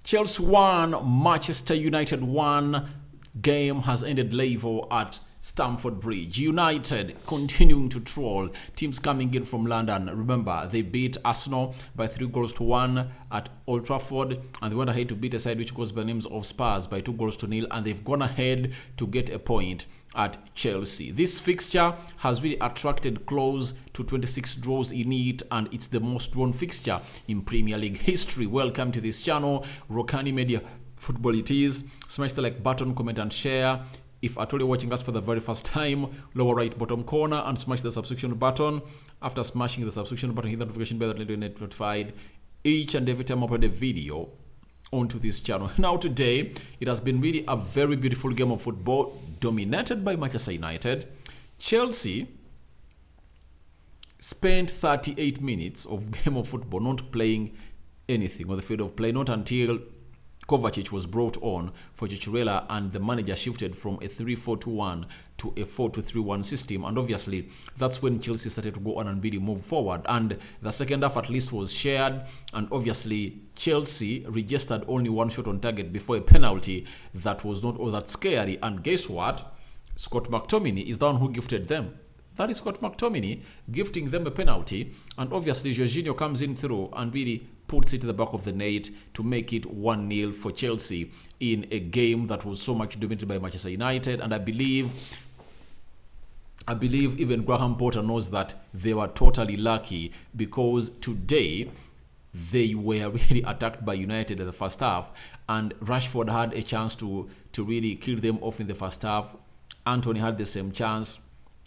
Chelsea 1, Manchester United 1. Game has ended level at Stamford Bridge. United continuing to troll. Teams coming in from London. Remember, they beat Arsenal by 3-1 at Old Trafford, and they went ahead to beat a side which goes by the names of Spurs by 2-0, and they've gone ahead to get a point at Chelsea. This fixture has really attracted close to 26 draws in it, and it's the most drawn fixture in Premier League history. Welcome to this channel, Rokani Media Football it is. Smash the like button, comment and share. If at all you're watching us for the very first time, lower right bottom corner and smash the subscription button. After smashing the subscription button, hit the notification bell that will get notified each and every time I upload a video onto this channel. Now today, it has been really a very beautiful game of football dominated by Manchester United. Chelsea spent 38 minutes of game of football not playing anything on the field of play, not until Kovacic was brought on for Cucurella, and the manager shifted from a 3-4-2-1 to a 4-2-3-1 system, and obviously that's when Chelsea started to go on and really move forward, and the second half at least was shared, and obviously Chelsea registered only one shot on target before a penalty that was not all that scary. And guess what? Scott McTominay is the one who gifted them. That is Scott McTominay gifting them a penalty, and obviously Jorginho comes in through and really puts it to the back of the net to make it 1-0 for Chelsea in a game that was so much dominated by Manchester United. And I believe even Graham Potter knows that they were totally lucky, because today they were really attacked by United in the first half, and Rashford had a chance to really kill them off in the first half. Anthony had the same chance,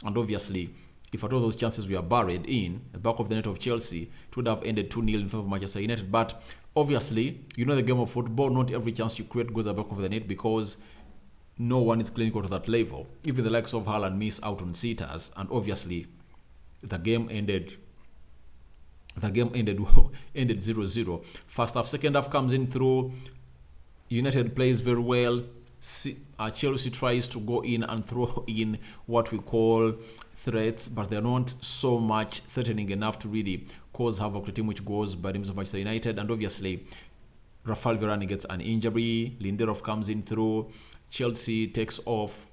and obviously if at all those chances were buried in the back of the net of Chelsea, it would have ended 2-0 in favor of Manchester United. But obviously, you know the game of football, not every chance you create goes at the back of the net, because no one is clinical to that level. Even the likes of Haaland miss out on sitters, and obviously the game ended 0-0. First half, second half comes in through. United plays very well. Chelsea tries to go in and throw in what we call threats, but they're not so much threatening enough to really cause havoc to a team which goes by the names of Manchester United. And obviously Rafael Varane gets an injury. Lindelof comes in through. Chelsea takes off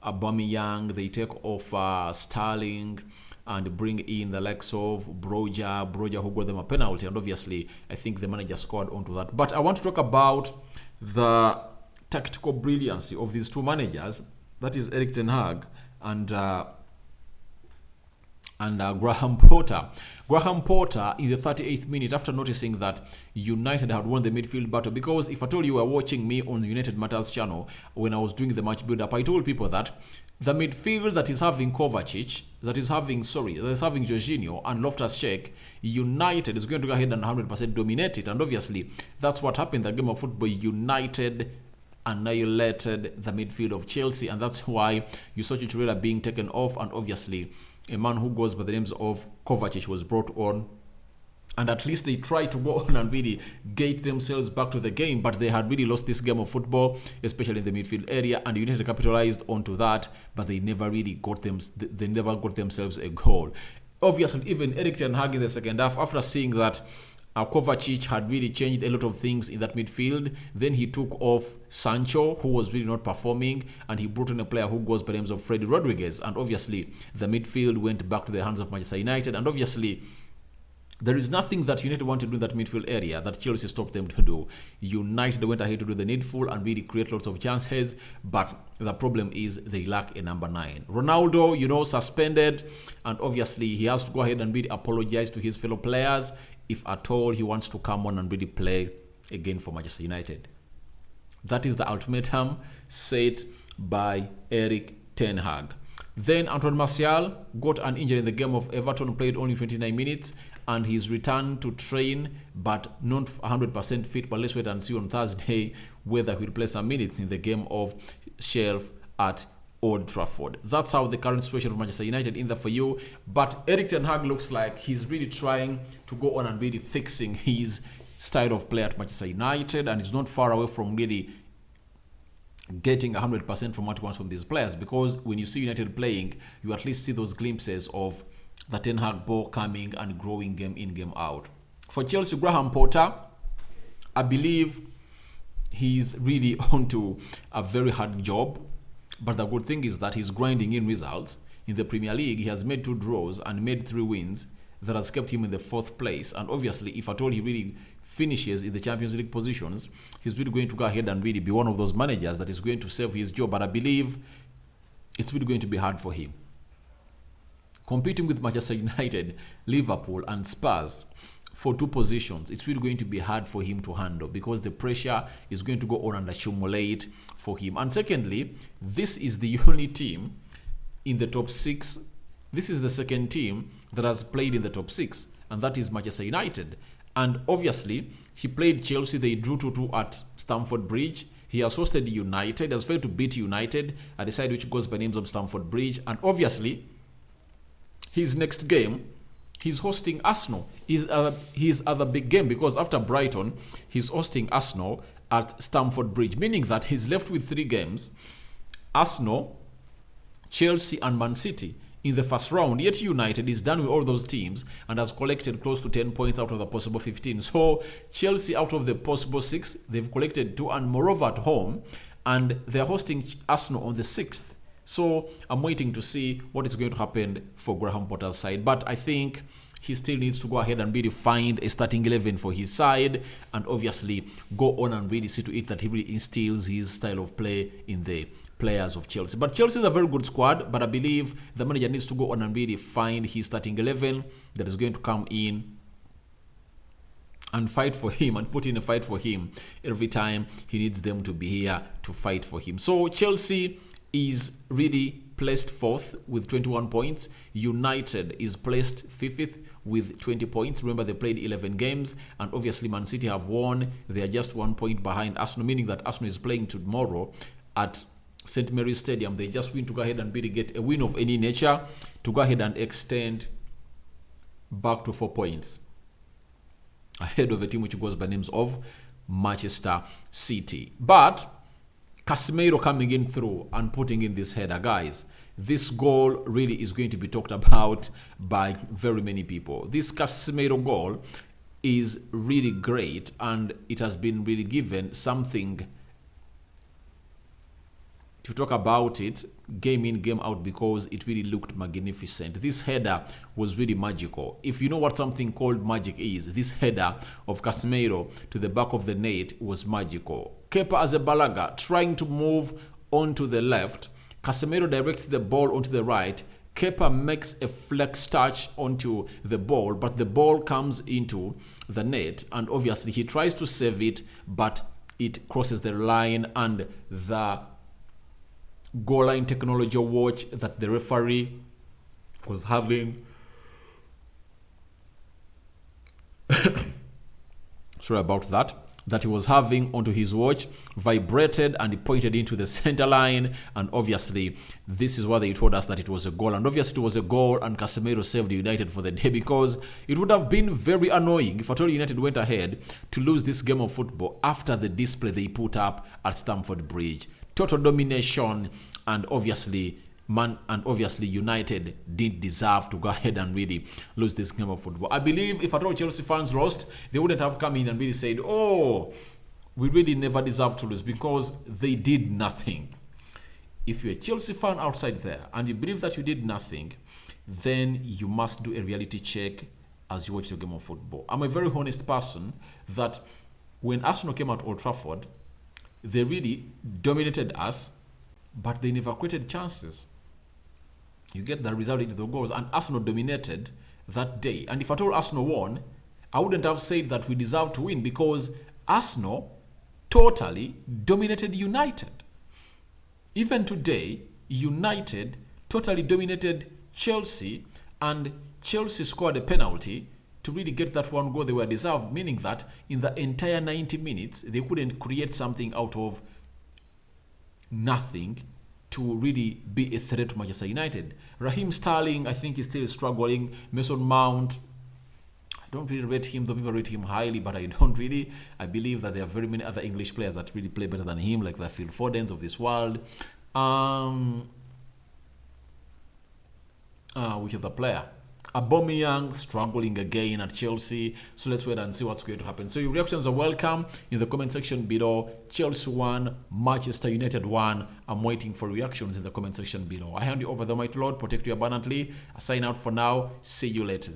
Aubameyang. They take off Sterling and bring in the likes of Broja who got them a penalty, and obviously I think the manager scored onto that. But I want to talk about the tactical brilliancy of these two managers, that is Erik ten Hag and Graham Potter. Graham Potter in the 38th minute, after noticing that United had won the midfield battle, because if I told you were watching me on the United Matters channel when I was doing the match build-up, I told people that the midfield that is having Kovacic, that is having Jorginho and Loftus-Cheek, United is going to go ahead and 100% dominate it, and obviously that's what happened in the game of football. United annihilated the midfield of Chelsea, and that's why you saw Cucurella being taken off, and obviously a man who goes by the names of Kovacic was brought on, and at least they tried to go on and really get themselves back to the game. But they had really lost this game of football, especially in the midfield area, and United capitalized onto that, but they never really got themselves a goal. Obviously, even Erik ten Hag in the second half, after seeing that Kovacic had really changed a lot of things in that midfield, then he took off Sancho, who was really not performing, and he brought in a player who goes by the names of Freddy Rodriguez, and obviously the midfield went back to the hands of Manchester United. And obviously there is nothing that United want to do in that midfield area that Chelsea stopped them to do. United went ahead to do the needful and really create lots of chances, but the problem is they lack a number 9. Ronaldo, suspended, and obviously he has to go ahead and really apologize to his fellow players if at all he wants to come on and really play again for Manchester United. That is the ultimatum set by Erik ten Hag. Then Antoine Martial got an injury in the game of Everton, played only 29 minutes, and he's returned to train, but not 100% fit. But let's wait and see on Thursday whether he'll play some minutes in the game of Sheffield at Old Trafford. That's how the current situation of Manchester United in there for you. But Erik ten Hag looks like he's really trying to go on and really fixing his style of play at Manchester United, and he's not far away from really getting 100% from what he wants from these players, because when you see United playing, you at least see those glimpses of the Ten Hag ball coming and growing game in, game out. For Chelsea, Graham Potter, I believe he's really onto a very hard job. But the good thing is that he's grinding in results. In the Premier League, he has made 2 draws and made 3 wins. That has kept him in the 4th place. And obviously, if at all he really finishes in the Champions League positions, he's really going to go ahead and really be one of those managers that is going to save his job. But I believe it's really going to be hard for him. Competing with Manchester United, Liverpool, and Spurs for 2 positions, it's really going to be hard for him to handle because the pressure is going to go on and accumulate for him. And secondly, this is the only team in the top 6. This is the second team that has played in the top 6, and that is Manchester United. And obviously, he played Chelsea. They drew 2-2 at Stamford Bridge. He has hosted United, has failed to beat United at the side which goes by names of Stamford Bridge. And obviously, his next game, he's hosting Arsenal. His other big game, because after Brighton, he's hosting Arsenal at Stamford Bridge, meaning that he's left with 3 games: Arsenal, Chelsea, and Man City in the first round. Yet United is done with all those teams and has collected close to 10 points out of the possible 15. So Chelsea, out of the possible 6, they've collected 2, and moreover at home, and they're hosting Arsenal on the 6th. So I'm waiting to see what is going to happen for Graham Potter's side. But I think he still needs to go ahead and really find a starting 11 for his side, and obviously go on and really see to it that he really instills his style of play in the players of Chelsea. But Chelsea is a very good squad, but I believe the manager needs to go on and really find his starting 11 that is going to come in and fight for him and put in a fight for him every time he needs them to be here to fight for him. So Chelsea is really placed 4th with 21 points. United is placed 5th with 20 points. Remember, they played 11 games, and obviously Man City have won. They are just 1 point behind Arsenal, meaning that Arsenal is playing tomorrow at St. Mary's Stadium. They just win to go ahead and really get a win of any nature to go ahead and extend back to 4 points ahead of a team which goes by names of Manchester City. But Casemiro coming in through and putting in this header, guys. This goal really is going to be talked about by very many people. This Casemiro goal is really great, and it has been really given something to talk about it game in, game out, because it really looked magnificent. This header was really magical. If you know what something called magic is, this header of Casemiro to the back of the net was magical. Kepa Arrizabalaga trying to move onto the left. Casemiro directs the ball onto the right. Kepa makes a flex touch onto the ball, but the ball comes into the net, and obviously he tries to save it, but it crosses the line, and the goal line technology watch that the referee was having sorry about that he was having onto his watch vibrated, and he pointed into the center line, and obviously this is why they told us that it was a goal. And obviously it was a goal, and Casemiro saved United for the day, because it would have been very annoying if at all United went ahead to lose this game of football after the display they put up at Stamford Bridge. Total domination, and obviously United didn't deserve to go ahead and really lose this game of football. I believe if at all Chelsea fans lost, they wouldn't have come in and really said, oh, we really never deserve to lose, because they did nothing. If you're a Chelsea fan outside there and you believe that you did nothing, then you must do a reality check as you watch the game of football. I'm a very honest person that when Arsenal came out Old Trafford, they really dominated us, but they never created chances. You get the result into the goals, and Arsenal dominated that day. And if at all Arsenal won, I wouldn't have said that we deserve to win, because Arsenal totally dominated United. Even today, United totally dominated Chelsea, and Chelsea scored a penalty to really get that one goal they were deserved, meaning that in the entire 90 minutes, they couldn't create something out of nothing to really be a threat to Manchester United. Raheem Sterling, I think, is still struggling. Mason Mount, I don't really rate him, though people rate him highly, but I don't really. I believe that there are very many other English players that really play better than him, like the Phil Fodens of this world. Which other player? Aubameyang struggling again at Chelsea. So let's wait and see what's going to happen. So your reactions are welcome in the comment section below. Chelsea 1, Manchester United 1. I'm waiting for reactions in the comment section below. I hand you over the mighty Lord. Protect you abundantly. I sign out for now. See you later.